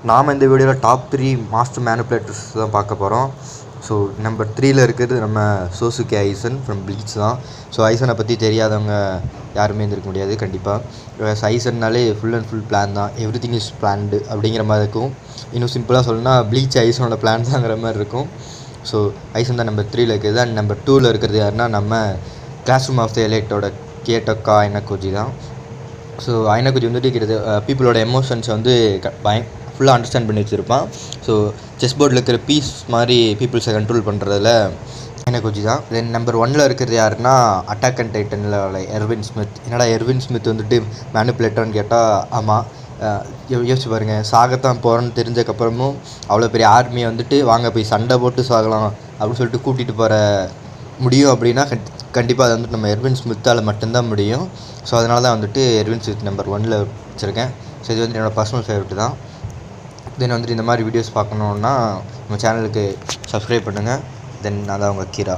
நாம் இந்த வீடியோவில் டாப் 3 மாஸ்டர் மேனிபுலேட்டர்ஸ் தான் பார்க்க போகிறோம். ஸோ நம்பர் 3ல் இருக்கிறது நம்ம சோசுகே ஐசன் ஃப்ரம் ப்ளீச் தான். ஸோ ஐசனை பற்றி தெரியாதவங்க யாருமே இருந்திருக்க முடியாது கண்டிப்பாக. ஐசன்னாலே ஃபுல் அண்ட் ஃபுல் பிளான் தான், எவ்ரி திங் இஸ் பிளான்டு அப்படிங்கிற மாதிரி இருக்கும். இன்னும் சிம்பிளாக சொல்லணும்னா ப்ளீச் ஐசனோட பிளான் தாங்கிற மாதிரி இருக்கும். ஸோ ஐசன் தான் நம்பர் 3ல் இருக்குது. அண்ட் நம்பர் 2ல் இருக்கிறது யாருன்னா நம்ம கிளாஸ் ரூம் ஆஃப் த எலைட்டோட கேட்டோக்கா ஐனகோஜி தான். ஸோ ஐனகோஜி வந்துட்டு இருக்கிறது பீப்புளோட எமோஷன்ஸை வந்து ஃபுல்லாக அண்டர்ஸ்டாண்ட் பண்ணி வச்சுருப்பான். ஸோ செஸ் போர்டில் இருக்கிற பீஸ் மாதிரி பீப்புள்ஸை கண்ட்ரோல் பண்ணுறதுல ஐனகோஜி தான். தென் நம்பர் 1ல் இருக்கிறது யாருன்னா அட்டாக் அண்ட் டைட்டனில் எர்வின் ஸ்மித். என்னடா எர்வின் ஸ்மித் வந்துட்டு மேனிபுலேட்டர்னு கேட்டால் ஆமாம், யோசிச்சு பாருங்கள், சாகத்தான் போகிறோன்னு தெரிஞ்சக்கப்புறமும் அவ்வளோ பெரிய ஆர்மியை வந்துட்டு வாங்க போய் சண்டை போட்டு சாகலாம் அப்படின்னு சொல்லிட்டு கூட்டிகிட்டு போகிற முடியும் அப்படின்னா கண்டிப்பாக அது வந்துட்டு நம்ம எர்வின் ஸ்மித்தால் மட்டும்தான் முடியும். ஸோ அதனால தான் வந்துட்டு எர்வின் ஸ்மித் நம்பர் 1ல் வச்சுருக்கேன். ஸோ இது வந்துட்டு என்னோடய பர்சனல் ஃபேவரெட் தான். தென் வந்துட்டு இந்த மாதிரி வீடியோஸ் பார்க்கணுன்னா நம்ம சேனலுக்கு சப்ஸ்கிரைப் பண்ணுங்கள். தென் நான் தான் உங்கள் கீரா.